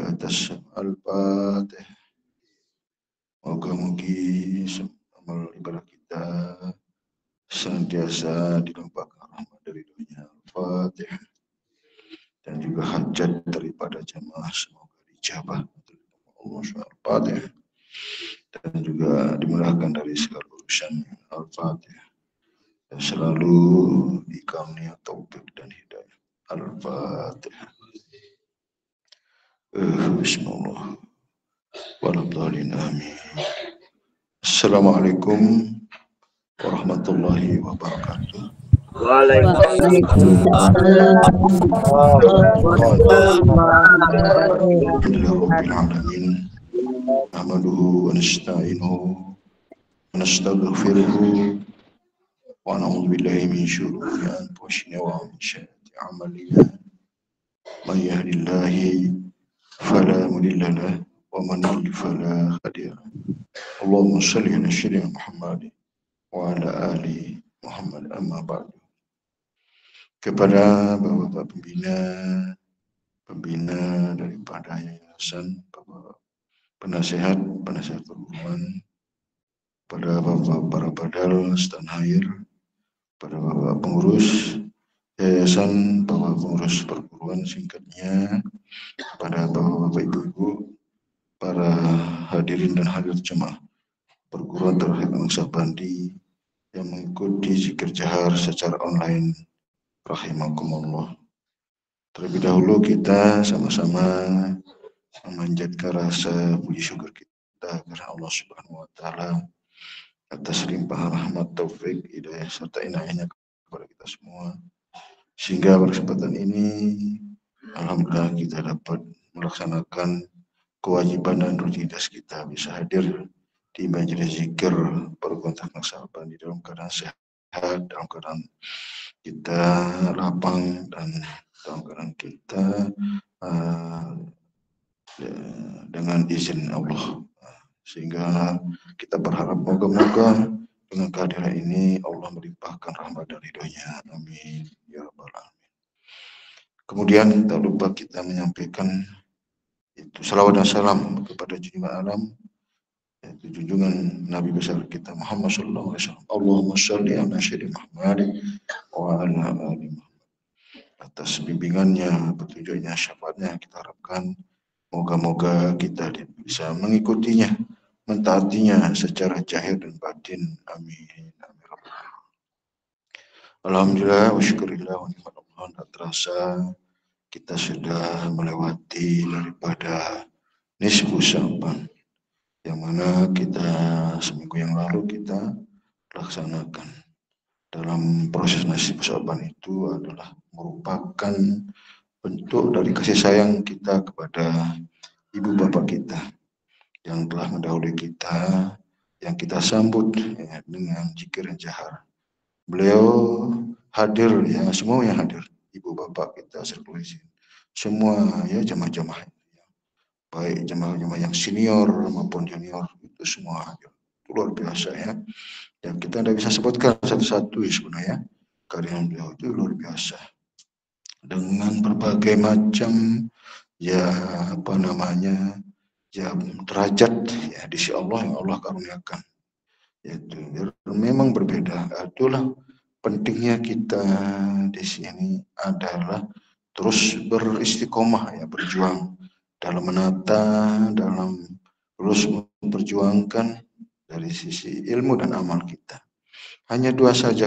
atas Al-Fatihah. Moga-mogi amal ibadah kita senantiasa dilimpahkan rahmat dari dunia Al-Fatihah, dan juga hajat daripada jamaah semoga dijabah Allah Al-Fatihah, dan juga dimudahkan dari segala urusan Al-Fatihah, dan selalu dikaruniai taufik dan hidayah. Al-Fatihah. Bismillah. Walhamdulillah. Amin. Assalamualaikum warahmatullahi wabarakatuh. Alhamdulillahirrahmanirrahim. Nahmaduhu wa nasta'inuhu wa nastaghfiruhu wa na'udzu billahi min shururi anfusina wa min sayyiati a'malina. May yahdihillahu fala mudilla lahu wa man yudlil fala hadiya lahu. Allahumma shalli ala sayyidina Muhammad wa ala ali Muhammad, amma ba'du. Kepada Bapak-Bapak pembina daripada yayasan, Bapak penasehat perguruan, pada Bapak para badal Stanhair, pada Bapak pengurus yayasan, Bapak pengurus perguruan singkatnya, pada Bapak-Bapak Ibu-ibu, para hadirin dan hadirat jemaah perguruan tauhid Naksabandi yang mengikuti zikir jahar secara online, rahimakumullah. Terlebih dahulu kita sama-sama memanjatkan rasa puji syukur kita kepada Allah Subhanahu wa taala atas limpahan rahmat, taufik, hidayah serta inayahnya kepada kita semua, sehingga pada kesempatan ini alhamdulillah kita dapat melaksanakan kewajiban dan rutinitas kita, bisa hadir di majelis zikir perguruan Naksabandi dalam keadaan sehat, dalam keadaan kita lapang, dan dalam keadaan kita dengan izin Allah. Sehingga kita berharap moga-moga dengan kehadiran ini Allah melimpahkan rahmat dan ridhonya. Amin ya rabbal alamin. Kemudian tak lupa kita menyampaikan itu salawat dan salam kepada junjungan alam, yaitu junjungan Nabi besar kita Muhammad sallallahu alaihi wasallam. Allahumma shalli ala sayyidina Muhammad wa ala ali Muhammad. Atas bimbingannya, petunjuknya, syafaatnya kita harapkan moga-moga kita bisa mengikutinya, mentaatinya secara zahir dan batin. Amin. Amin. Alhamdulillah wa syukurillah wa ni'mallah. Tak terasa kita sudah melewati daripada nisfu Sya'ban, yang mana kita seminggu yang lalu kita laksanakan. Dalam proses nisfu Sya'ban itu adalah merupakan bentuk dari kasih sayang kita kepada ibu bapak kita yang telah mendahului kita, yang kita sambut ya, dengan zikir dan jahar. Beliau hadir, ya semua yang hadir, ibu bapak kita sekalian, semua ya jamaah-jamaah, baik jamaah-jamaah yang senior maupun junior, itu semua hadir. Itu luar biasa ya. Dan kita tidak bisa sebutkan satu-satu ya sebenarnya. Karya beliau itu luar biasa. Dengan berbagai macam ya derajat ya di sisi Allah yang Allah karuniakan, yaitu memang berbeda. Itulah pentingnya kita di sini adalah terus beristiqomah ya, berjuang dalam menata, dalam terus memperjuangkan dari sisi ilmu dan amal kita. Hanya dua saja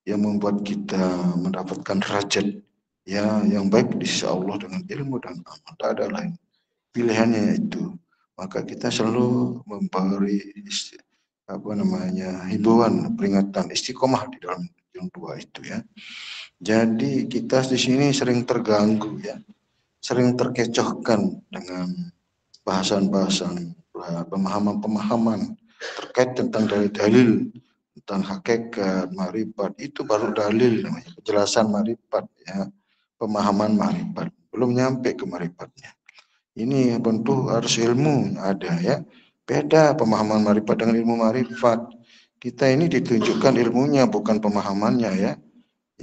yang membuat kita mendapatkan derajat ya yang baik di sisi Allah dengan ilmu dan amal, tak ada lain pilihannya itu. Maka kita selalu memberi himbauan, peringatan, istiqomah di dalam yang dua itu ya. Jadi kita di sini sering terganggu ya, sering terkecohkan dengan bahasan-bahasan, pemahaman-pemahaman terkait tentang dalil tentang hakikat, ma'rifat. Itu baru dalil namanya, penjelasan ma'rifat ya. Pemahaman ma'rifat, belum nyampe ke ma'rifatnya. Ini tentu harus ilmu ada ya. Beda pemahaman ma'rifat dengan ilmu ma'rifat. Kita ini ditunjukkan ilmunya bukan pemahamannya ya.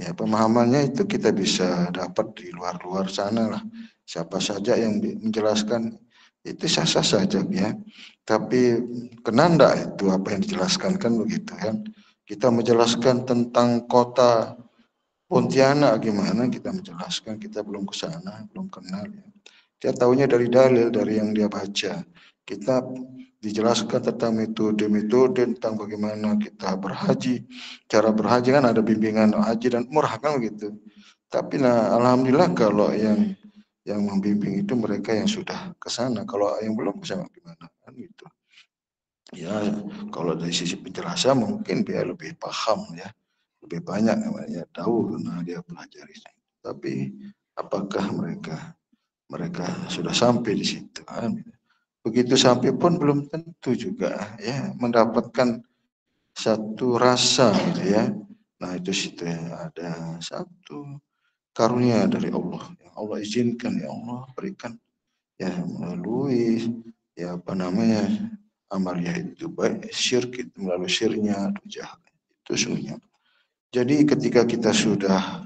Ya, pemahamannya itu kita bisa dapat di luar-luar sana lah. Siapa saja yang menjelaskan itu sah-sah saja ya. Tapi kena enggak itu apa yang dijelaskan kan begitu kan. Kita menjelaskan tentang kota Pontianak gimana kita menjelaskan, kita belum ke sana, belum kenal ya. Dia tahunya dari dalil, dari yang dia baca. Kita dijelaskan tentang metode-metode, tentang bagaimana kita berhaji. Cara berhaji kan ada bimbingan haji dan umrah kan begitu. Tapi nah, alhamdulillah kalau yang membimbing itu mereka yang sudah ke sana. Kalau yang belum ke sana gimana kan gitu. Ya, kalau dari sisi penjelasan mungkin dia lebih paham ya, lebih banyak namanya tahu karena dia pelajari. Tapi apakah mereka sudah sampai di situ kan? Begitu sampai pun belum tentu juga ya mendapatkan satu rasa gitu ya. Nah itu situ ya, ada satu karunia dari Allah yang Allah izinkan, ya Allah berikan ya melalui ya apa namanya amalnya itu baik syirik itu melalui syiriknya atau jahat itu semuanya. Jadi ketika kita sudah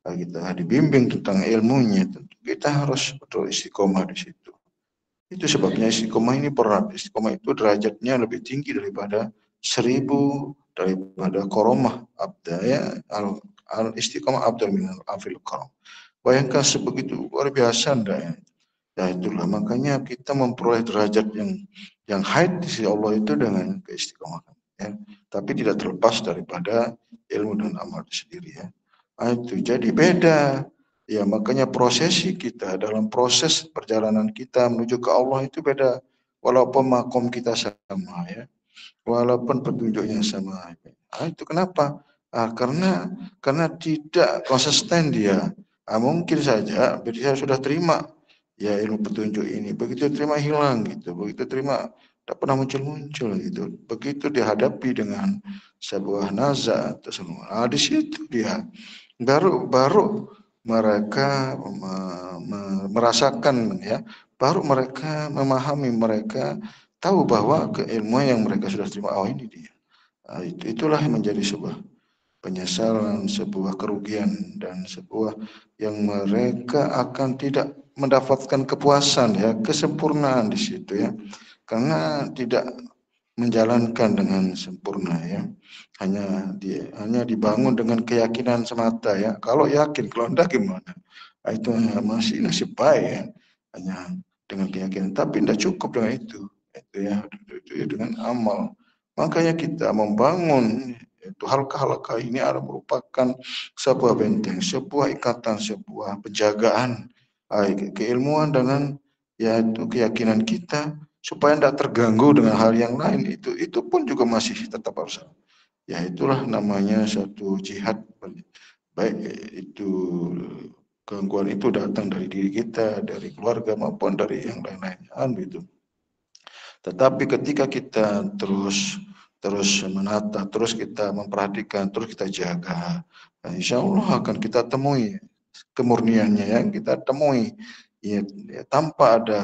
kita dibimbing tentang ilmunya, tentu kita harus betul istiqomah di situ. Itu sebabnya istiqomah ini berat. Istiqomah itu derajatnya lebih tinggi daripada 1000 daripada koromah abda ya al istiqomah abdul minal afil karom. Bayangkan sebegitu luar biasa ndak ya. Ya itulah makanya kita memperoleh derajat yang high di sisi Allah itu dengan keistiqomahan ya. Tapi tidak terlepas daripada ilmu dan amal itu sendiri ya. Nah, itu jadi beda. Ya makanya prosesi kita dalam proses perjalanan kita menuju ke Allah itu beda. Walaupun makom kita sama ya. Walaupun petunjuknya sama. Ah, itu kenapa? Karena tidak konsisten dia. Mungkin saja dia sudah terima ya ilmu petunjuk ini. Begitu terima hilang gitu. Begitu terima tidak pernah muncul-muncul gitu. Begitu dihadapi dengan sebuah naza atau semua. Di situ dia baru mereka merasakan ya, baru mereka memahami, mereka tahu bahwa keilmuan yang mereka sudah terima, oh ini dia. Itulah yang menjadi sebuah penyesalan, sebuah kerugian dan sebuah yang mereka akan tidak mendapatkan kepuasan ya, kesempurnaan di situ ya. Karena tidak menjalankan dengan sempurna ya. Hanya dibangun dengan keyakinan semata ya. Kalau yakin, kalau enggak gimana? Itu masih nasib baik ya. Hanya dengan keyakinan, tapi tidak cukup dengan itu. Itu ya, itu ya dengan amal. Makanya kita membangun itu halqa-halqa ini adalah merupakan sebuah benteng, sebuah ikatan, sebuah penjagaan keilmuan dengan yaitu keyakinan kita supaya tidak terganggu dengan hal yang lain itu pun juga masih tetap harus ya itulah namanya satu jihad baik itu gangguan itu datang dari diri kita dari keluarga maupun dari yang lain-lain gitu. Tetapi ketika kita terus menata, terus kita memperhatikan, terus kita jaga, insya Allah akan kita temui kemurniannya yang kita temui ya, tanpa ada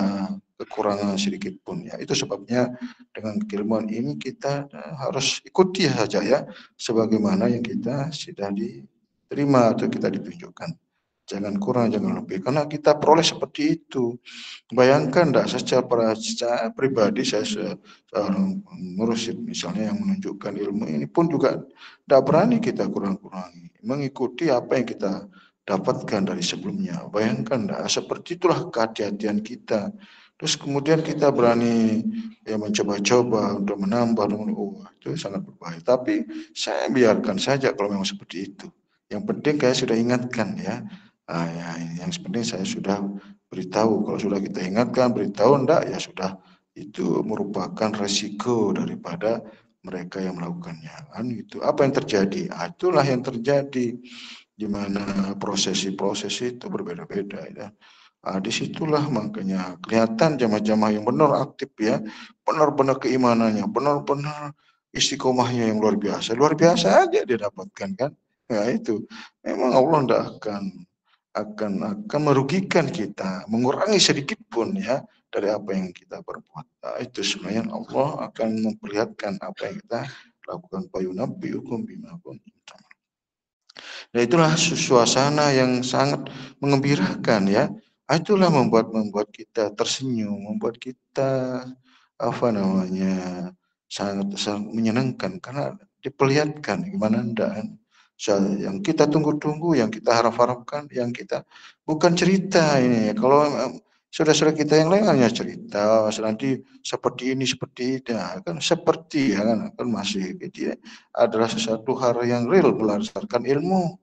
kekurangan sedikit pun ya. Itu sebabnya dengan keilmuan ini kita harus ikuti saja ya sebagaimana yang kita sudah diterima atau kita ditunjukkan. Jangan kurang, jangan lebih. Karena kita peroleh seperti itu. Bayangkan enggak secara pribadi saya seorang mursyid misalnya yang menunjukkan ilmu ini pun juga tidak berani kita kurang-kurangi. Mengikuti apa yang kita dapatkan dari sebelumnya. Bayangkan enggak, seperti itulah kehati-hatian kita. Terus kemudian kita berani ya mencoba-coba untuk menambah, itu sangat berbahaya. Tapi saya biarkan saja kalau memang seperti itu. Yang penting saya sudah ingatkan ya. Ya yang penting saya sudah beritahu. Kalau sudah kita ingatkan, beritahu enggak ya sudah itu merupakan resiko daripada mereka yang melakukannya kan itu apa yang terjadi itulah yang terjadi di mana prosesi-prosesi itu berbeda-beda ya. Disitulah makanya kelihatan jamaah-jamaah yang benar aktif ya, benar-benar keimanannya, benar-benar istiqomahnya yang luar biasa aja dia dapatkan kan. Ya itu, memang Allah tidak akan merugikan kita, mengurangi sedikit pun ya dari apa yang kita perbuat. Itu sebenarnya Allah akan memperlihatkan apa yang kita lakukan. Payunabbiukum bima kuntum. Dan itulah suasana yang sangat mengembirakan ya. Itulah membuat kita tersenyum, membuat kita apa namanya sangat sangat menyenangkan karena diperlihatkan gimana ndak kan. Yang kita tunggu-tunggu, yang kita harap-harapkan, yang kita bukan cerita ini. Kalau saudara-saudara kita yang lain hanya cerita nanti seperti ini seperti itu, nah, kan seperti ya kan masih gitu ya, adalah sesuatu hal yang real berdasarkan ilmu.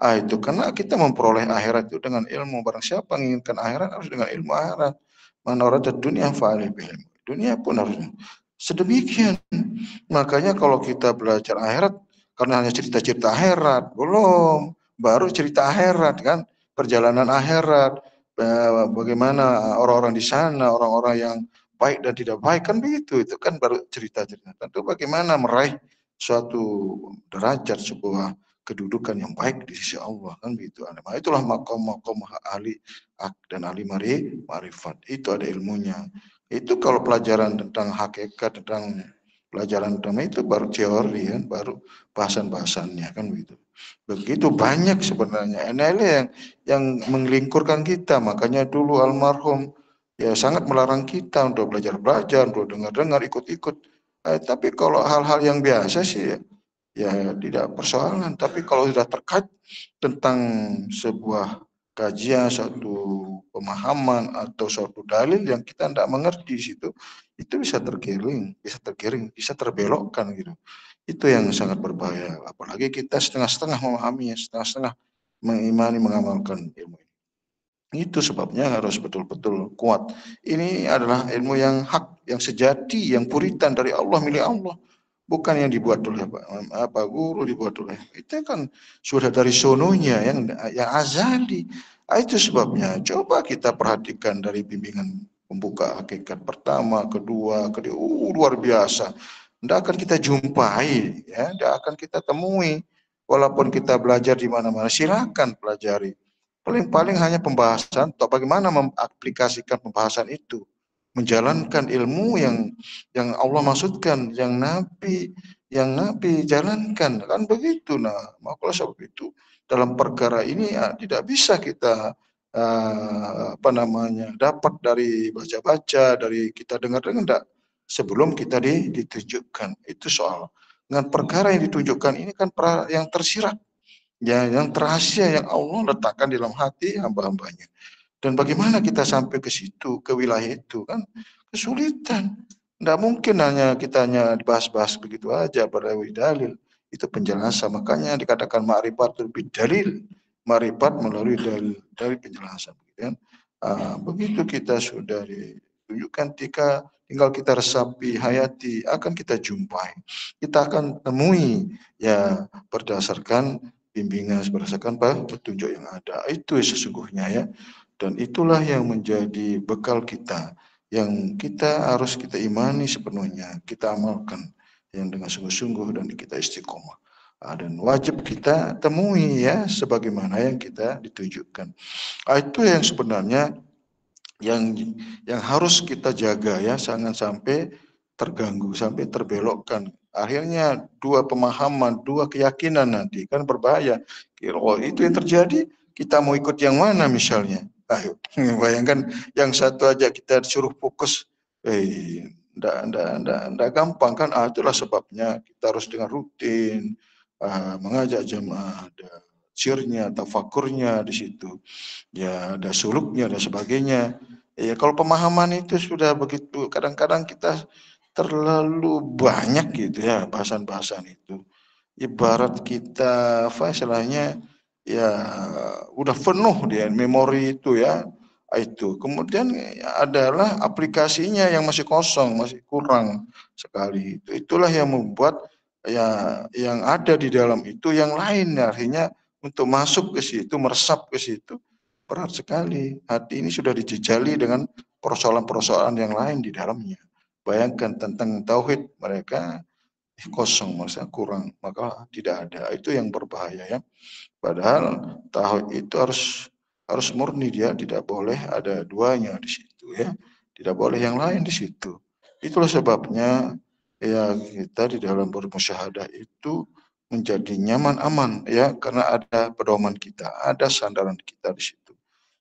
Ah itu karena kita memperoleh akhirat itu dengan ilmu. Barang siapa menginginkan akhirat harus dengan ilmu akhirat. Man arada dunia fa'alih ilmu. Dunia pun harus sedemikian. Makanya kalau kita belajar akhirat karena hanya cerita-cerita akhirat, belum. Baru cerita akhirat kan, perjalanan akhirat, bagaimana orang-orang di sana, orang-orang yang baik dan tidak baik kan begitu. Itu kan baru cerita-cerita. Tentu bagaimana meraih suatu derajat sebuah kedudukan yang baik di sisi Allah kan begitu. Nah, itulah makom-makom ahli dan ahli marifat. Itu ada ilmunya. Itu kalau pelajaran tentang hakikat, tentang pelajaran utama itu baru teori kan, baru bahasan-bahasannya kan begitu. Begitu banyak sebenarnya. Ini yang mengelingkurkan kita. Makanya dulu almarhum ya sangat melarang kita untuk belajar-belajar, untuk dengar-dengar, ikut-ikut. Tapi kalau hal-hal yang biasa sih ya tidak persoalan. Tapi kalau sudah terkait tentang sebuah kajian, satu pemahaman atau suatu dalil yang kita tidak mengerti di situ, itu bisa tergiring, bisa terbelokkan gitu. Itu yang sangat berbahaya. Apalagi kita setengah-setengah memahami, setengah-setengah mengimani, mengamalkan ilmu ini. Itu sebabnya harus betul-betul kuat. Ini adalah ilmu yang hak, yang sejati, yang puritan dari Allah, milik Allah. Bukan yang dibuat oleh guru, dibuat oleh itu kan sudah dari sononya yang azali. Itu sebabnya coba kita perhatikan dari bimbingan pembuka hakikat pertama, kedua, luar biasa. Tidak akan kita jumpai, ya, tidak akan kita temui. Walaupun kita belajar di mana-mana, silakan pelajari. Paling-paling hanya pembahasan atau bagaimana mengaplikasikan pembahasan itu, menjalankan ilmu yang Allah maksudkan, yang Nabi jalankan, kan begitu. Nah, maka sebab itu dalam perkara ini ya, tidak bisa kita dapat dari baca-baca, dari kita dengar-dengar, sebelum kita ditunjukkan. Itu soal dengan perkara yang ditunjukkan ini kan yang tersirat, ya, yang rahasia yang Allah letakkan di dalam hati hamba-hambanya. Dan bagaimana kita sampai ke situ, ke wilayah itu kan kesulitan. Tidak mungkin kita hanya dibahas-bahas begitu aja pada dalil. Itu penjelasan. Makanya dikatakan ma'rifat lebih dalil. Ma'rifat melalui dalil dari penjelasan. Kan? Begitu kita sudah ditunjukkan tinggal kita resapi, hayati, akan kita jumpai. Kita akan temui ya berdasarkan bimbingan, berdasarkan petunjuk yang ada. Itu sesungguhnya ya. Dan itulah yang menjadi bekal kita, yang harus kita imani sepenuhnya, kita amalkan yang dengan sungguh-sungguh dan kita istiqomah. Dan wajib kita temui ya, sebagaimana yang kita ditunjukkan. Itu yang sebenarnya yang harus kita jaga ya, jangan sampai terganggu, sampai terbelokkan. Akhirnya dua pemahaman, dua keyakinan nanti kan berbahaya. Oh, itu yang terjadi, kita mau ikut yang mana misalnya? Ayo, bayangkan yang satu aja kita disuruh fokus, ndak gampang kan? Itulah sebabnya kita harus dengan rutin mengajak jemaah, ada sirnya, tafakurnya di situ, ya ada suluknya dan sebagainya. Ya kalau pemahaman itu sudah begitu, kadang-kadang kita terlalu banyak gitu ya bahasan-bahasan itu. Ibarat kita apa istilahnya ya udah penuh dia memori itu ya. Itu kemudian adalah aplikasinya yang masih kosong, masih kurang sekali. Itulah yang membuat ya yang ada di dalam itu yang lain, artinya untuk masuk ke situ, meresap ke situ berat sekali. Hati ini sudah dijejali dengan persoalan-persoalan yang lain di dalamnya. Bayangkan tentang tauhid mereka kosong, masa kurang, maka tidak ada. Itu yang berbahaya ya. Padahal tauhid itu harus murni, dia tidak boleh ada duanya di situ ya. Tidak boleh yang lain di situ. Itulah sebabnya ya kita di dalam bermusyahadah itu menjadi nyaman, aman, ya, karena ada pedoman kita, ada sandaran kita di situ.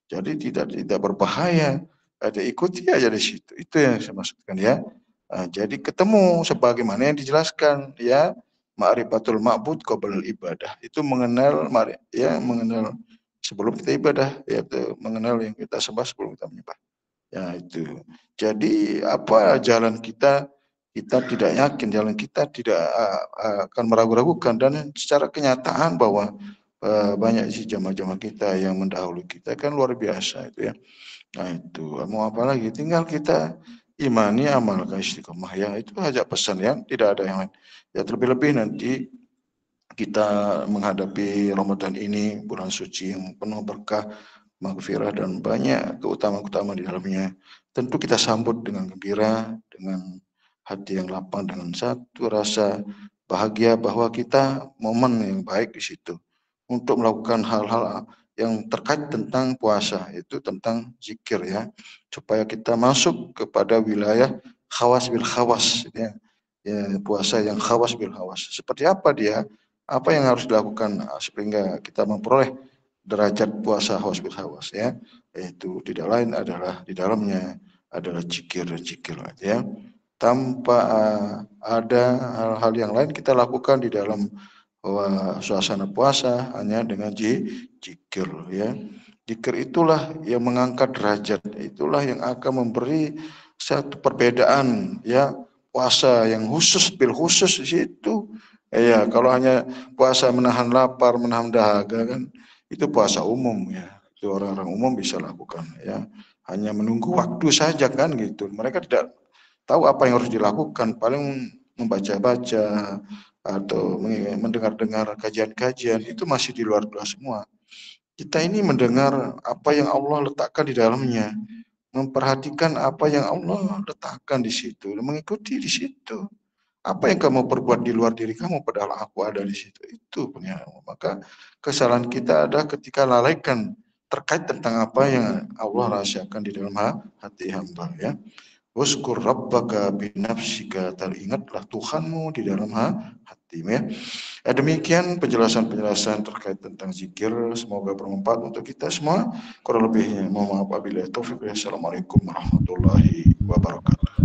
Jadi tidak berbahaya, ada ikuti aja di situ. Itu yang saya maksudkan, ya. Jadi ketemu sebagaimana yang dijelaskan, ya, ma'rifatul ma'bud qabla ibadah. Itu mengenal, ya, mengenal sebelum kita ibadah, yaitu mengenal yang kita sembah sebelum kita menyembah. Ya itu. Jadi apa jalan kita, kita tidak yakin, jalan kita tidak akan meragu-ragukan, dan secara kenyataan bahwa banyak sih jamaah-jamaah kita yang mendahului kita kan luar biasa itu, ya. Nah itu mau apa lagi, tinggal kita imani, amalkan, istiqomah, ya, itu aja pesan, ya, tidak ada yang lain. Ya, terlebih-lebih nanti kita menghadapi Ramadan ini, bulan suci yang penuh berkah, maghfirah, dan banyak keutamaan-keutamaan di dalamnya. Tentu kita sambut dengan gembira, dengan hati yang lapang, dengan satu rasa bahagia bahwa kita momen yang baik di situ untuk melakukan hal-hal yang terkait tentang puasa, itu tentang zikir, ya, supaya kita masuk kepada wilayah khawas bil khawas, ya, ya, puasa yang khawas bil khawas. Seperti apa dia? Apa yang harus dilakukan sehingga kita memperoleh derajat puasa khawas bil khawas, ya? Itu tidak lain adalah di dalamnya adalah zikir-zikir, ya. Tanpa ada hal-hal yang lain kita lakukan di dalam suasana puasa hanya dengan zikir, ya. Zikir itulah yang mengangkat derajat, itulah yang akan memberi satu perbedaan, ya, puasa yang khusus bil khusus di situ. Ya, kalau hanya puasa menahan lapar, menahan dahaga kan itu puasa umum, ya. Itu orang-orang umum bisa lakukan, ya. Hanya menunggu waktu saja kan gitu. Mereka tidak tahu apa yang harus dilakukan, paling membaca-baca atau mendengar-dengar kajian-kajian, itu masih di luar kelas semua. Kita ini mendengar apa yang Allah letakkan di dalamnya, memperhatikan apa yang Allah letakkan di situ, mengikuti di situ. Apa yang kamu perbuat di luar diri kamu, padahal aku ada di situ. Itu punya. Maka kesalahan kita ada ketika lalaikan terkait tentang apa yang Allah rahasiakan di dalam hati hamba, ya. Uskur rabbaka binafsika, teringatlah Tuhanmu di dalam hatimu, ya. Demikian penjelasan-penjelasan terkait tentang zikir, semoga bermanfaat untuk kita semua. Kurang lebihnya mohon maaf, wabillahi taufik. Assalamualaikum warahmatullahi wabarakatuh.